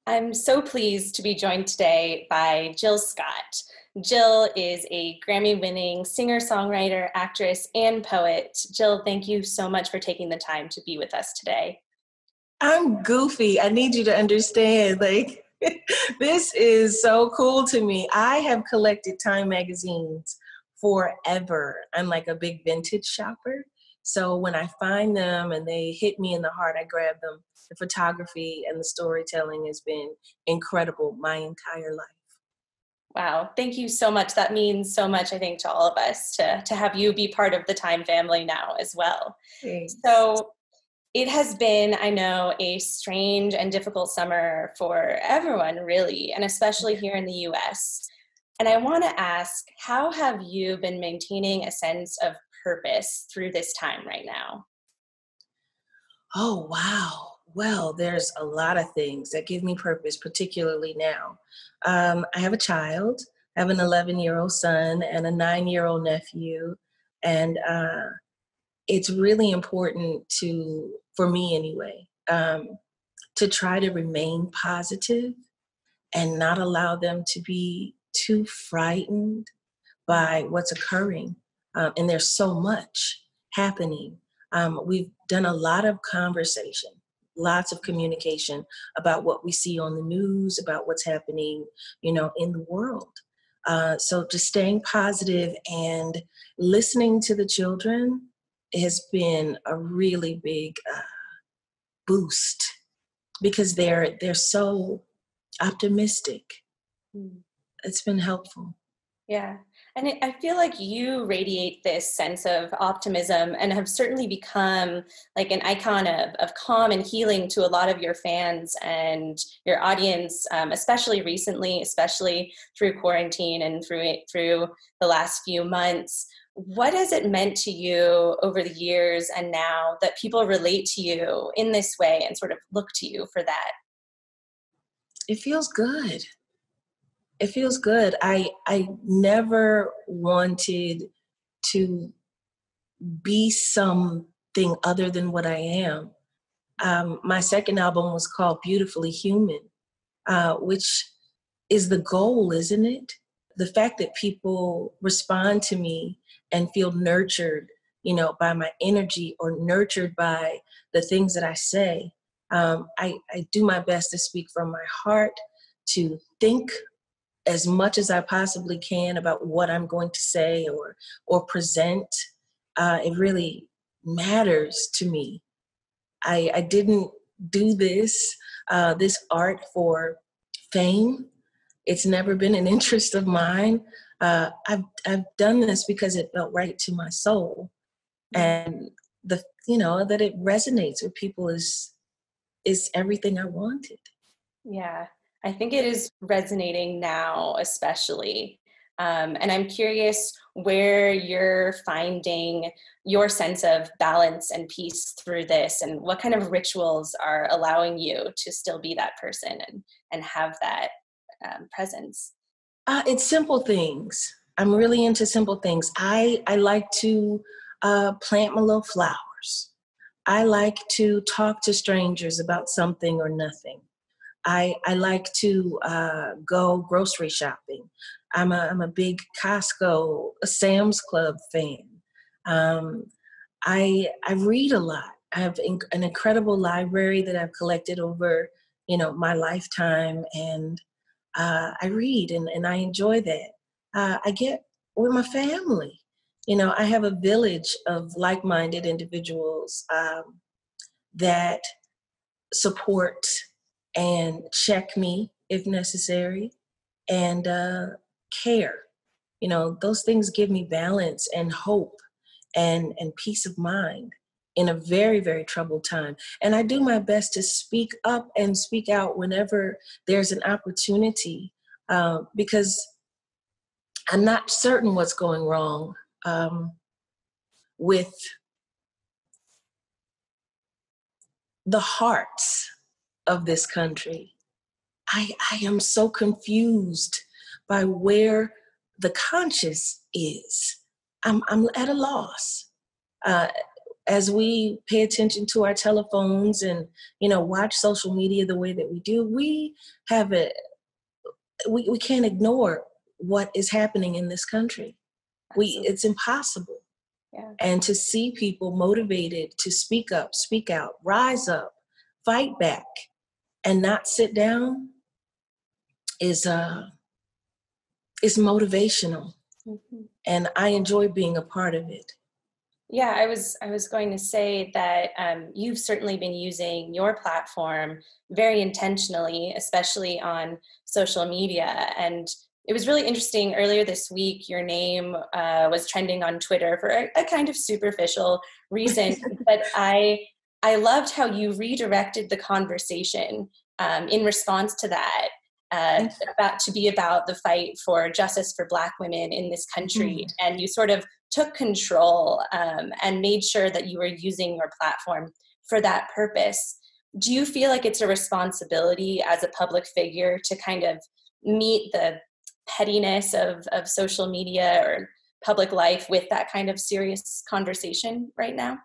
I'm so pleased to be joined today by Jill Scott. Jill is a Grammy-winning singer-songwriter, actress, and poet. Jill, thank you so much for taking the time to be with us today. I'm goofy. I need you to understand, this is so cool to me. I have collected Time magazines forever. I'm like a big vintage shopper. So when I find them and they hit me in the heart, I grab them. The photography and the storytelling has been incredible my entire life. Wow, thank you so much. That means so much, I think, to all of us to have you be part of the Time family now as well. Thanks. So it has been, I know, a strange and difficult summer for everyone, really, and especially here in the US. And I want to ask, how have you been maintaining a sense of purpose through this time right now? Oh, wow. Well, there's a lot of things that give me purpose, particularly now. I have a child. I have an 11-year-old son and a 9-year-old nephew. And it's really important for me anyway, to try to remain positive and not allow them to be too frightened by what's occurring. And there's so much happening. We've done a lot of conversation, lots of communication about what we see on the news, about what's happening, in the world. So just staying positive and listening to the children has been a really big boost because they're so optimistic. It's been helpful. Yeah. And I feel like you radiate this sense of optimism and have certainly become like an icon of calm and healing to a lot of your fans and your audience, especially recently, especially through quarantine and through the last few months. What has it meant to you over the years and now that people relate to you in this way and sort of look to you for that? It feels good. It feels good. I never wanted to be something other than what I am. My second album was called Beautifully Human, which is the goal, isn't it? The fact that people respond to me and feel nurtured, by my energy or nurtured by the things that I say. I do my best to speak from my heart, to think as much as I possibly can about what I'm going to say or present. It really matters to me. I didn't do this art for fame. It's never been an interest of mine. I've done this because it felt right to my soul, and that it resonates with people is everything I wanted. Yeah, I think it is resonating now, especially. And I'm curious where you're finding your sense of balance and peace through this, and what kind of rituals are allowing you to still be that person and have that presence. It's simple things. I'm really into simple things. I like to plant my little flowers. I like to talk to strangers about something or nothing. I like to go grocery shopping. I'm a big Costco, a Sam's Club fan. I read a lot. I have an incredible library that I've collected over, my lifetime, and I read and I enjoy that. I get with my family. I have a village of like-minded individuals that support and check me if necessary and care. Those things give me balance and hope and peace of mind in a very, very troubled time. And I do my best to speak up and speak out whenever there's an opportunity, because I'm not certain what's going wrong with the hearts of this country. I am so confused by where the conscience is. I'm at a loss. as we pay attention to our telephones and, watch social media the way that we do, we have we can't ignore what is happening in this country. Absolutely. It's impossible. Yeah. And to see people motivated to speak up, speak out, rise up, fight back, and not sit down is motivational. Mm-hmm. And I enjoy being a part of it. Yeah, I was going to say that you've certainly been using your platform very intentionally, especially on social media. And it was really interesting. Earlier this week, your name was trending on Twitter for a kind of superficial reason, but I loved how you redirected the conversation in response to that. About the fight for justice for Black women in this country, and you sort of took control and made sure that you were using your platform for that purpose. Do you feel like it's a responsibility as a public figure to kind of meet the pettiness of social media or public life with that kind of serious conversation right now?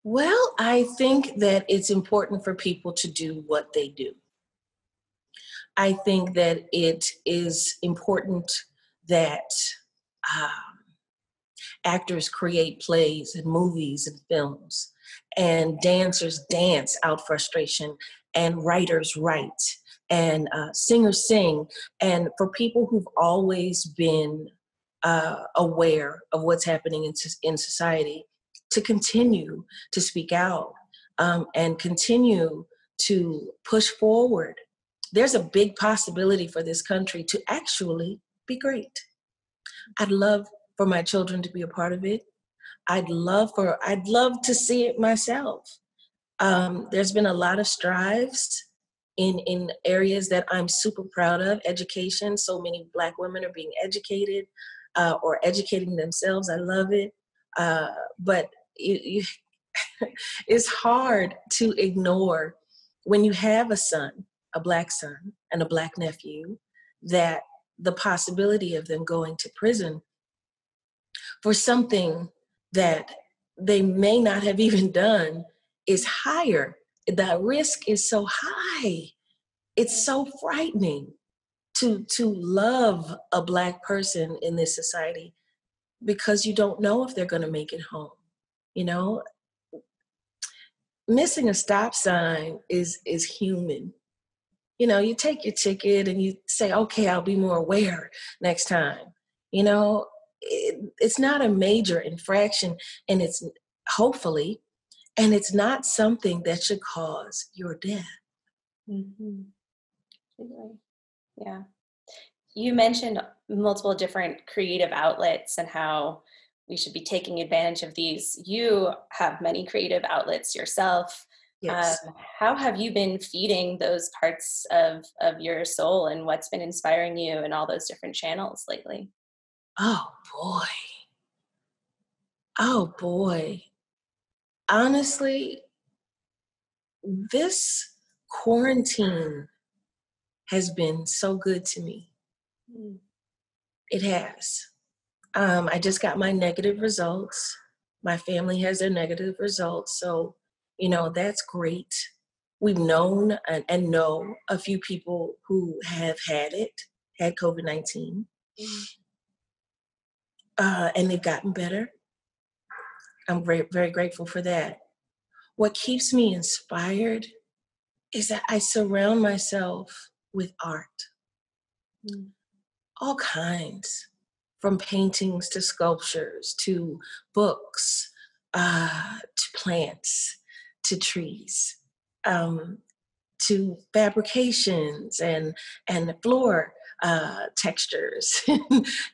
Well, I think that it's important for people to do what they do. I think that it is important that actors create plays and movies and films, and dancers dance out frustration, and writers write, and singers sing. And for people who've always been aware of what's happening in society, to continue to speak out and continue to push forward. There's a big possibility for this country to actually be great. I'd love for my children to be a part of it. I'd love to see it myself. There's been a lot of strives in areas that I'm super proud of. Education, so many Black women are being educated or educating themselves. I love it. But it's hard to ignore when you have a son, a Black son, and a Black nephew, that the possibility of them going to prison for something that they may not have even done is higher. The risk is so high. It's so frightening to love a Black person in this society, because you don't know if they're going to make it home. Missing a stop sign is human. You take your ticket and you say, okay, I'll be more aware next time. It's not a major infraction, and it's hopefully, and it's not something that should cause your death. Mm-hmm. Yeah. You mentioned multiple different creative outlets and how we should be taking advantage of these. You have many creative outlets yourself. Yes. How have you been feeding those parts of your soul, and what's been inspiring you in all those different channels lately? Oh boy. Oh boy. Honestly, this quarantine has been so good to me. Mm. It has. I just got my negative results. My family has their negative results. So, that's great. We've known and know a few people who have had COVID-19, and they've gotten better. I'm very, very grateful for that. What keeps me inspired is that I surround myself with art, all kinds, from paintings to sculptures to books, to plants, to trees, to fabrications and floor textures,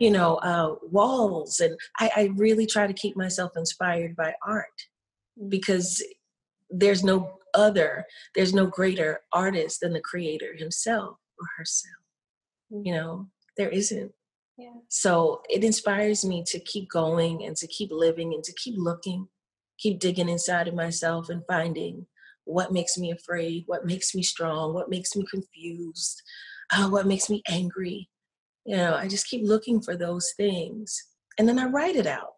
walls. And I really try to keep myself inspired by art, because there's no greater artist than the creator himself or herself. There isn't. Yeah. So it inspires me to keep going and to keep living and to keep looking, keep digging inside of myself and finding what makes me afraid, what makes me strong, what makes me confused, what makes me angry. I just keep looking for those things, and then I write it out.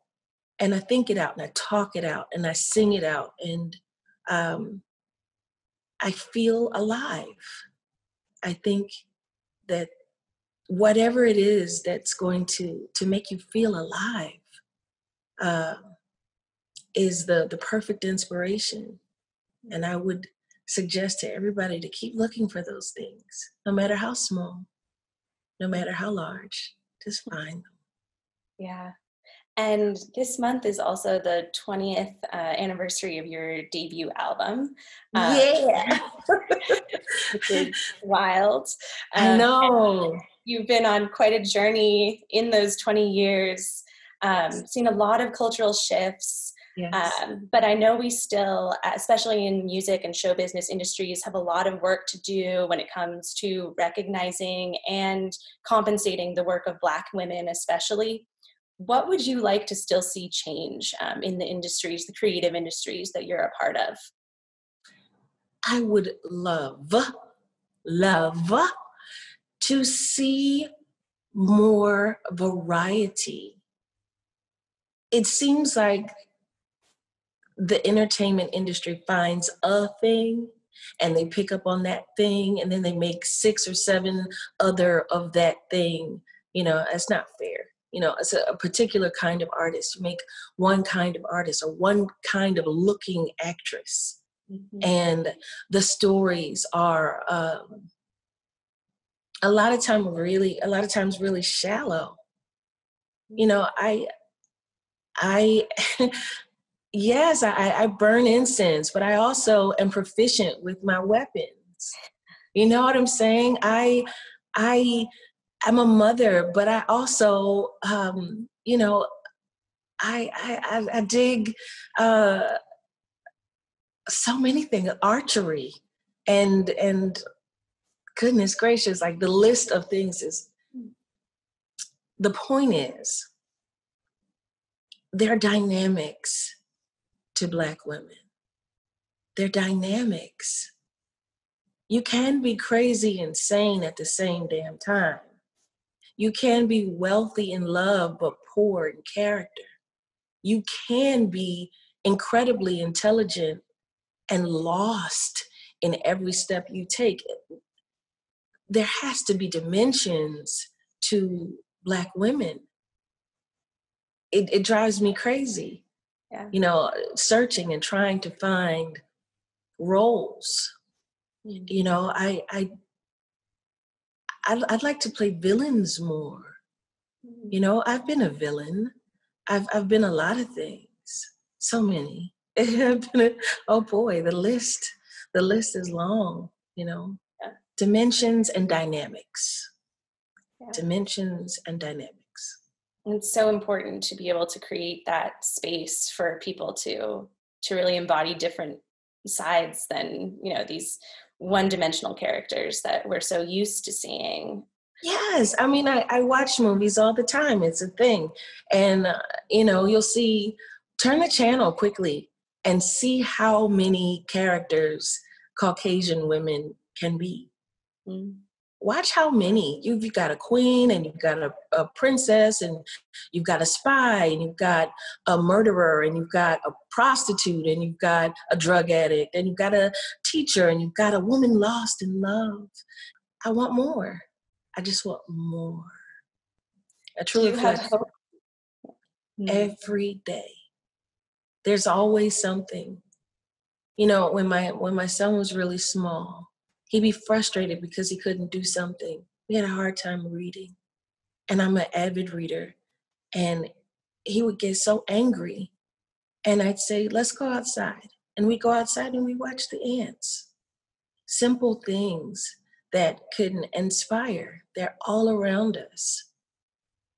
and I think it out and I talk it out and I sing it out, and I feel alive. I think that whatever it is that's going to make you feel alive uh, is the perfect inspiration. And I would suggest to everybody to keep looking for those things, no matter how small, no matter how large, just find them. Yeah. And this month is also the 20th anniversary of your debut album, Yeah. which is wild. I know. You've been on quite a journey in those 20 years, seen a lot of cultural shifts. Yes. But I know we still, especially in music and show business industries, have a lot of work to do when it comes to recognizing and compensating the work of Black women, especially. What would you like to still see change in the industries, the creative industries that you're a part of? I would love to see more variety. It seems like the entertainment industry finds a thing and they pick up on that thing, and then they make 6 or 7 other of that thing. It's not fair. It's a particular kind of artist. You make one kind of artist or one kind of looking actress. Mm-hmm. And the stories are a lot of times really shallow. I yes, I burn incense, but I also am proficient with my weapons. You know what I'm saying? I'm a mother, but I also, I dig so many things, archery, and goodness gracious, like the list of things is. The point is, there are dynamics to Black women. They're dynamics. You can be crazy and sane at the same damn time. You can be wealthy in love, but poor in character. You can be incredibly intelligent and lost in every step you take. There has to be dimensions to Black women. It drives me crazy. Yeah. Searching and trying to find roles. I'd like to play villains more. I've been a villain. I've been a lot of things. So many. Oh boy, the list is long. Yeah. Dimensions and dynamics. Yeah. Dimensions and dynamics. It's so important to be able to create that space for people to really embody different sides than these one-dimensional characters that we're so used to seeing. Yes, I mean, I watch movies all the time. It's a thing. And, you'll see, turn the channel quickly and see how many characters Caucasian women can be. Mm. Watch how many. You've got a queen, and you've got a princess, and you've got a spy, and you've got a murderer, and you've got a prostitute, and you've got a drug addict, and you've got a teacher, and you've got a woman lost in love. I want more. I just want more. A true reflection. Every day. There's always something. When my son was really small, he'd be frustrated because he couldn't do something. We had a hard time reading. And I'm an avid reader. And he would get so angry. And I'd say, let's go outside. And we go outside and we watch the ants. Simple things that can inspire. They're all around us.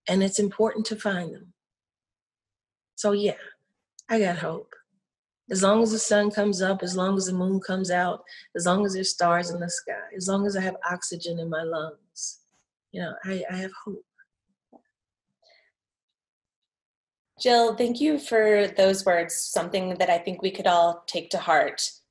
And it's important to find them. So yeah, I got hope. As long as the sun comes up, as long as the moon comes out, as long as there's stars in the sky, as long as I have oxygen in my lungs, I have hope. Jill, thank you for those words, something that I think we could all take to heart.